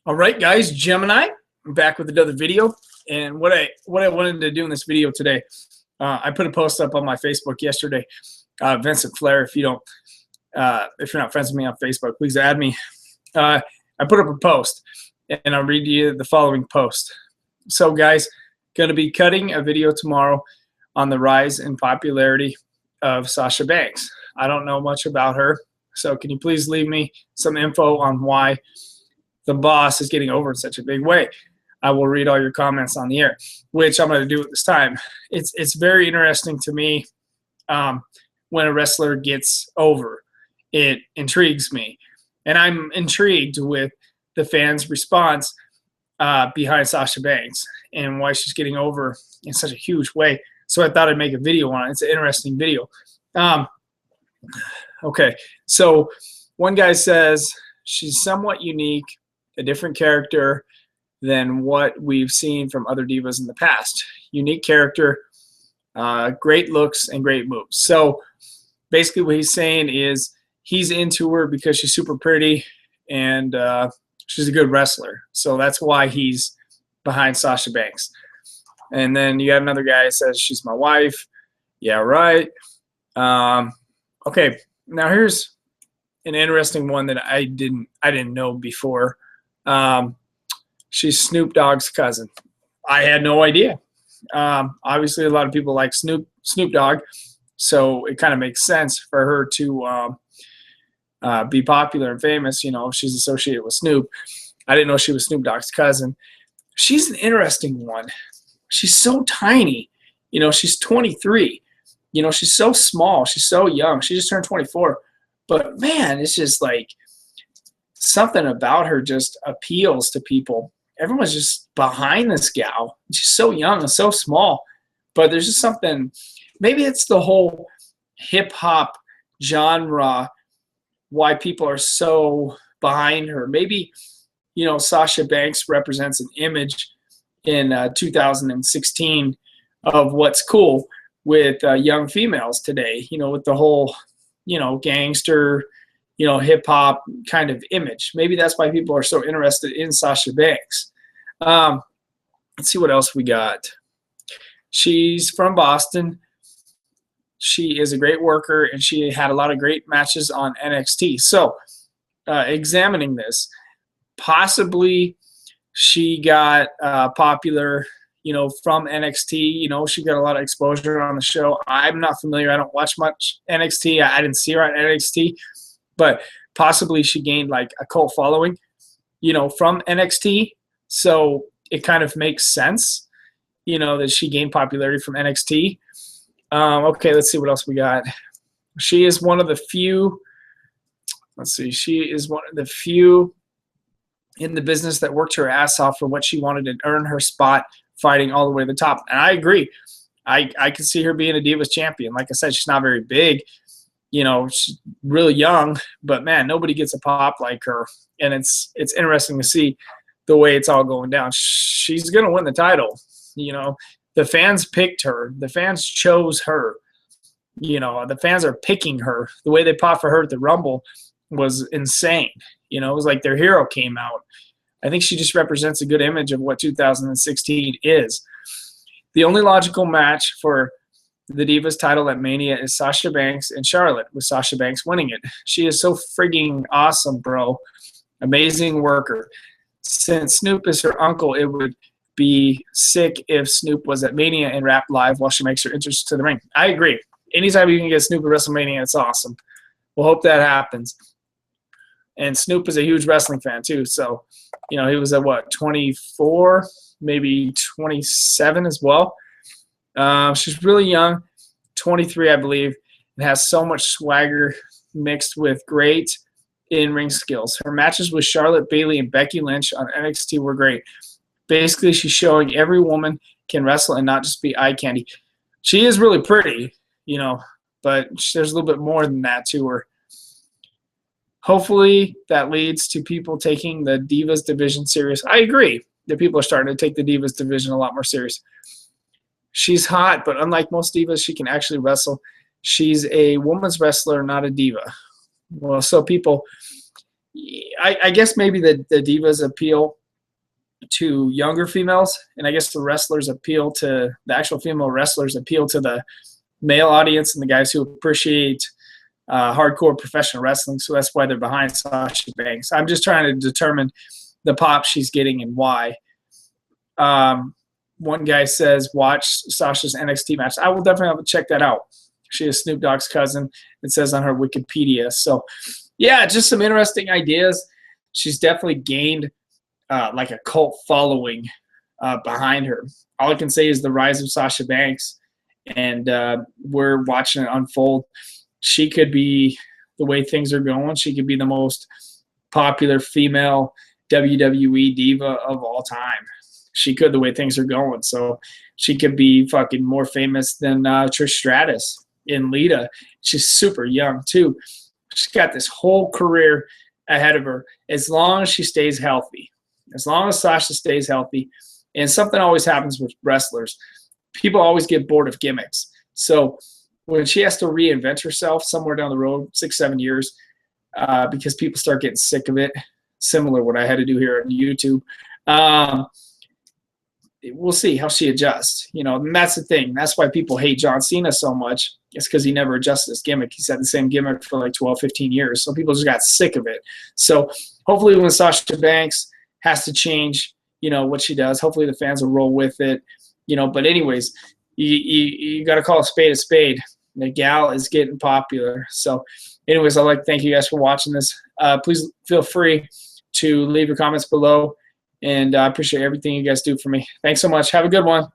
All right, guys, Gemini, I'm back with another video. And what I wanted to do in this video today, I put a post up on my Facebook yesterday. Vincent Flair, if you're not friends with me on Facebook, please add me. I put up a post, and I'll read you the following post. So, guys, going to be cutting a video tomorrow on the rise in popularity of Sasha Banks. I don't know much about her, so can you please leave me some info on why the boss is getting over in such a big way? I will read all your comments on the air, which I'm going to do at this time. It's very interesting to me when a wrestler gets over. It intrigues me, and I'm intrigued with the fans' response behind Sasha Banks and why she's getting over in such a huge way. So I thought I'd make a video on it. It's an interesting video. Okay, so one guy says she's somewhat unique, a different character than what we've seen from other divas in the past. Unique character, great looks, and great moves. So basically what he's saying is he's into her because she's super pretty and she's a good wrestler. So that's why he's behind Sasha Banks. And then you got another guy that says she's my wife. Yeah, right. Okay, now here's an interesting one that I didn't know before. She's Snoop Dogg's cousin. I had no idea. Obviously, a lot of people like Snoop Dogg, so it kind of makes sense for her to be popular and famous. You know, she's associated with Snoop. I didn't know she was Snoop Dogg's cousin. She's an interesting one. She's so tiny. You know, she's 23. You know, she's so small. She's so young. She just turned 24. But, man, it's just like something about her just appeals to people. Everyone's just behind this gal. She's so young and so small. But there's just something. Maybe it's the whole hip-hop genre, why people are so behind her. Maybe, you know, Sasha Banks represents an image in 2016 of what's cool with young females today, you know, with the whole, you know, gangster, you know, hip-hop kind of image. Maybe that's why people are so interested in Sasha Banks. Let's see what else we got. She's from Boston. She is a great worker, and she had a lot of great matches on NXT. So, examining this, possibly she got popular, you know, from NXT. You know, she got a lot of exposure on the show. I'm not familiar. I don't watch much NXT. I didn't see her on NXT, but possibly she gained like a cult following, you know, from NXT. So it kind of makes sense, you know, that she gained popularity from NXT. Okay, let's see what else we got. She is one of the few. Let's see. She is one of the few in the business that worked her ass off for what she wanted and earn her spot fighting all the way to the top. And I agree. I can see her being a Divas champion. Like I said, she's not very big. You know, she's really young, but man, nobody gets a pop like her. And it's interesting to see the way it's all going down. She's going to win the title. You know, the fans picked her. The fans chose her. You know, the fans are picking her. The way they popped for her at the Rumble was insane. You know, it was like their hero came out. I think she just represents a good image of what 2016 is. The only logical match for the Divas title at Mania is Sasha Banks and Charlotte, with Sasha Banks winning it. She is so frigging awesome, bro. Amazing worker. Since Snoop is her uncle, it would be sick if Snoop was at Mania and rapped live while she makes her entrance to the ring. I agree. Anytime you can get Snoop at WrestleMania, it's awesome. We'll hope that happens. And Snoop is a huge wrestling fan too. So, you know, he was at what, 24, maybe 27 as well. She's really young, 23, I believe, and has so much swagger mixed with great in-ring skills. Her matches with Charlotte, Bayley, and Becky Lynch on NXT were great. Basically, she's showing every woman can wrestle and not just be eye candy. She is really pretty, you know, but there's a little bit more than that to her. Hopefully that leads to people taking the Divas division serious. I agree that people are starting to take the Divas division a lot more serious. She's hot, but unlike most divas, she can actually wrestle. She's a woman's wrestler, not a diva. Well, so people, I guess maybe the divas appeal to younger females, and I guess the wrestlers appeal to the actual female wrestlers appeal to the male audience and the guys who appreciate hardcore professional wrestling. So that's why they're behind Sasha Banks. I'm just trying to determine the pop she's getting and why. One guy says, watch Sasha's NXT match. I will definitely have to check that out. She is Snoop Dogg's cousin. It says on her Wikipedia. So, yeah, just some interesting ideas. She's definitely gained like a cult following behind her. All I can say is the rise of Sasha Banks, and we're watching it unfold. She could be, the way things are going, she could be the most popular female WWE diva of all time. She could, the way things are going. So she could be fucking more famous than Trish Stratus and Lita. She's super young, too. She's got this whole career ahead of her as long as she stays healthy. As long as Sasha stays healthy. And something always happens with wrestlers. People always get bored of gimmicks. So when she has to reinvent herself somewhere down the road, 6-7 years, because people start getting sick of it, similar to what I had to do here on YouTube, we'll see how she adjusts. You know, and that's the thing. That's why people hate John Cena so much. It's because he never adjusted his gimmick. He's had the same gimmick for like 12, 15 years. So people just got sick of it. So hopefully when Sasha Banks has to change, you know, what she does, hopefully the fans will roll with it. You know, but anyways, you got to call a spade a spade. The gal is getting popular. So anyways, I'd like to thank you guys for watching this. Please feel free to leave your comments below. And I appreciate everything you guys do for me. Thanks so much. Have a good one.